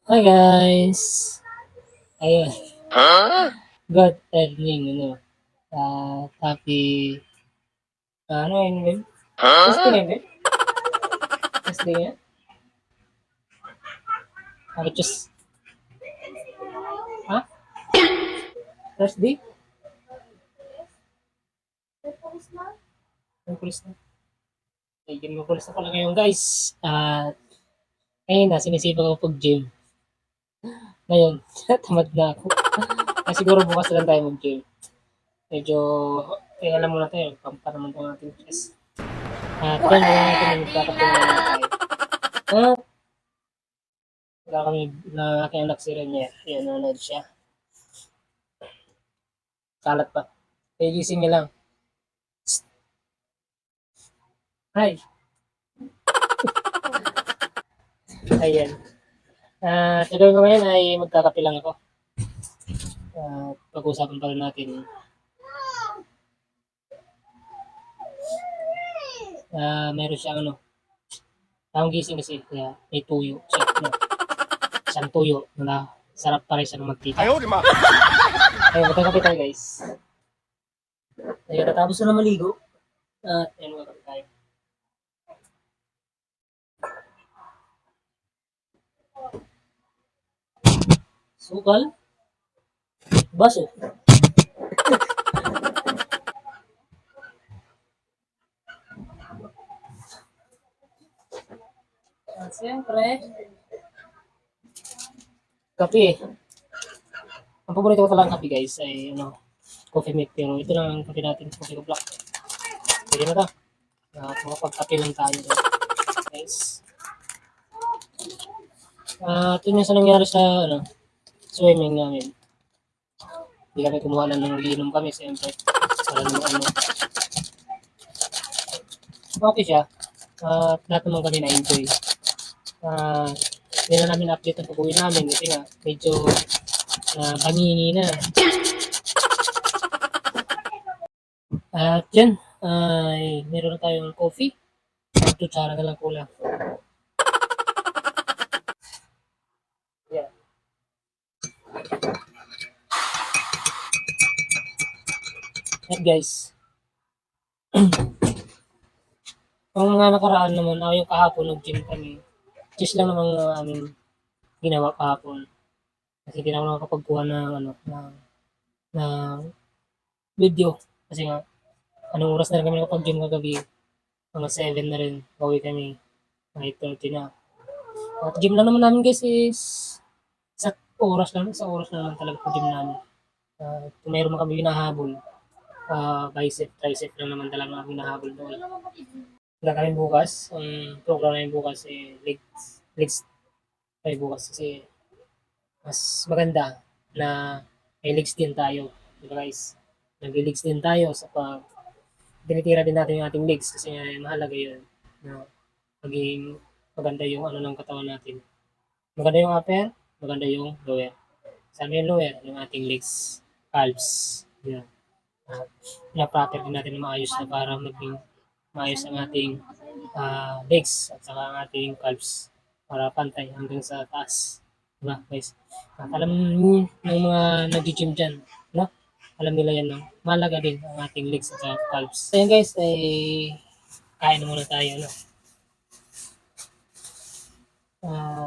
Hi guys! Ayun, good evening, happy, ano yun, babe? Thursday ngayon, babe? Thursday ngayon? Ano, just, ha? Thursday? Merkulis na. Ayun, merkulis na pala ngayon, guys. At, ngayon na, sinisipa ko pag-gym. Ngayon, tamad na ako. Siguro bukas na lang tayo mag-gym. Medyo, alam mo na tayo, pampa naman itong ating chest. At yan, wala natin yung magkakatulungan na tayo. At, wala kami na aking anak si Renier. Ayan, nanonood siya. Kalat pa. Kaya gising niya lang. Hi! Ayan. Sa gawin ko ngayon ay magkakape lang ako. Pag-usapan pala natin. Meron siyang taong gising kasi kaya may tuyo siya. Isang tuyo na sarap pa rin siya ng magtika. Ayun, magkakape tayo guys. Ayun, natapos na maligo. Ayun, magkakape tayo. Sukal? Baso? Siyempre, kape. Ang paborito ko talagang kape guys ay coffee milk. Pero ito lang ang kape natin, coffee ko black. Pwede na to. Makapagkape lang tayo guys. Ito yung sa nangyari sa swimming namin. Hindi kami kumuha lang ng giinom kami siyempre. Para naman okay siya. Lahat naman kami na-enjoy. Hindi na namin update ang pag-uwi namin kasi nga medyo pangingi na. At yan, meron na tayong coffee. Tutsara na lang kulang. Yeah. At guys, ang mga nakaraan naman, yung kahapon nag-gym kami. Just lang naman aming ginawa kahapon. Kasi hindi na ako nakakapagkuha ng video. Kasi nga, anong oras na rin kami nakapag-gym kagabi? Mga 7 na rin. Bawi kami. Mga 8:30 na. At gym lang naman namin guys is sa oras lang naman talaga po gym namin. Kung mayroon man kami hinahabol, bicep, tricep lang naman talaga ang hinahabol doon. Wala kami bukas, ang program namin bukas legs tayo bukas kasi mas maganda na may legs din tayo. Diba guys? Nag-legs din tayo sa pag tinitira din natin yung ating legs kasi mahalaga yun na maging maganda yung ng katawan natin. Maganda yung upper, maganda yung lower. Sabi yung lower, yung ating legs, calves. Yan. Na-proper din natin na maayos na para maging maayos ang ating legs at saka ang ating calves para pantay hanggang sa taas. Diba guys? At alam niyo yung mga nag-gym dyan, no? Alam nila yan, no? Mahalaga din ang ating legs at saka calves. So yun guys, kain muna tayo, no?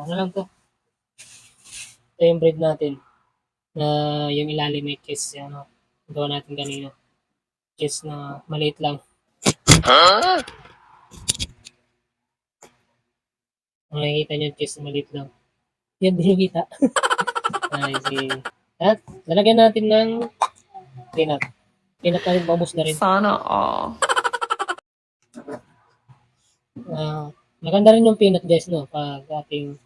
Ano lang to? Ito yung bread natin na yung ilalim may cheese, gawa natin kanina. Cheese na maliit lang. Kung nakikita nyo yung cheese na maliit lang. Yan din yung kita. Sige. At lalagyan natin ng peanut. Peanut natin paubos na rin. Sana all. Maganda rin yung peanut guys, no? Pag ating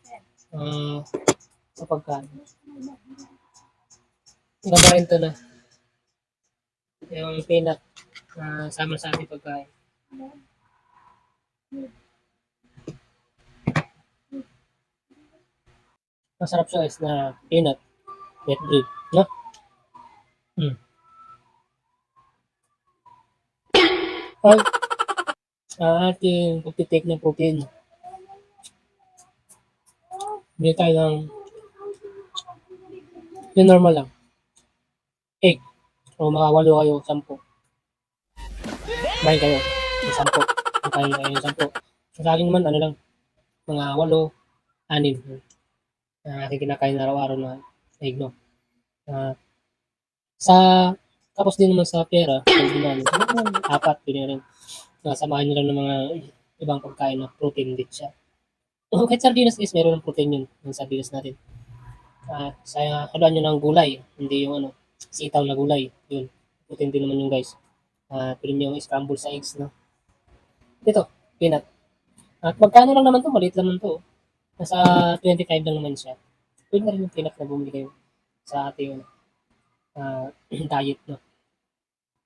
sa pagkain. Maganda rin to na. Yung peanut sama sa ating pagkain. Masarap siya guys na peanut. Wet bread. No? Pag ating pagtitake ng protein, bili tayo ng Yung normal lang, egg. O makawalo kayo, 10. Kumain kayo, yung 10. Kumain kayo yung 10. So, sa akin naman, ano lang, mga 8, 6 na aking kinakain araw-araw na egg, no? Ah, sa tapos din naman sa pera, pag namin, siguro 4, pwede na rin. Samahan nyo lang ng mga ibang pagkain na protein din siya. Kahit sardinas guys, meron ng protein yun, yung sardinas natin. Sa haluan nyo ng gulay, hindi yung ano, sitaw na gulay. Yun, protein din naman yung guys. Pwede nyo yung scramble sa eggs, no? Ito, peanut. At magkano lang naman to, maliit lang naman to. Nasa 25 lang naman siya. Pwede na rin yung peanut na bumili kayo sa ating diet, no?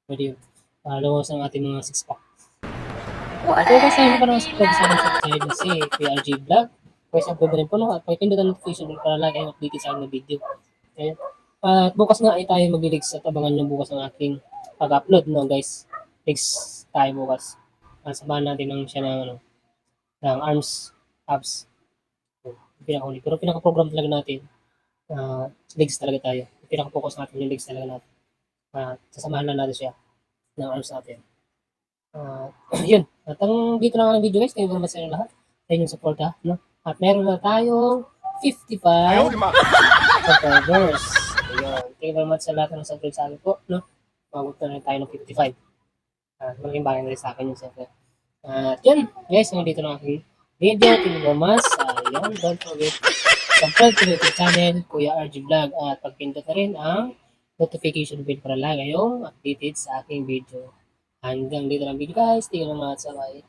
Pwede yun. Luwas ang ating mga 6-pack. So guys, hindi pa naman subscribe sa aking subscribe na si Kuya RJ Vlog. Kaya subscribe na rin po, no? At pakipindot ang notification bell para lagi kayong updated sa aking video. Okay? At bukas nga ay tayo mag-legs at abangan nyo bukas ang aking pag-upload, no guys? Legs tayo bukas. Samahan natin ng siya ng, ano, ng arms, abs. So, pinakahuli. Pero pinaka-program talaga natin, legs talaga tayo. Pinaka-focus natin yung legs talaga natin. Sasamahan lang natin siya ng arms natin. Yun. At dito lang ang video guys. Thank you very much sa inyo lahat. Sa inyong support ha. No? At meron na tayong 55 subscribers. Ayun. Thank you very much sa lahat ng subscribe sa akin po. No? Mabuto na tayo ng 55. Malaking bagay na rin sa akin yun siyempre. At yun. Guys, hanggang dito na aking video. Thank you very much. Ayun. Don't forget subscribe to the YouTube channel Kuya RG Vlog. At pagpindot na rin ang notification bell para lagi kayong updated sa aking video. Hanggang dito lang video guys. Tingnan mga sabay.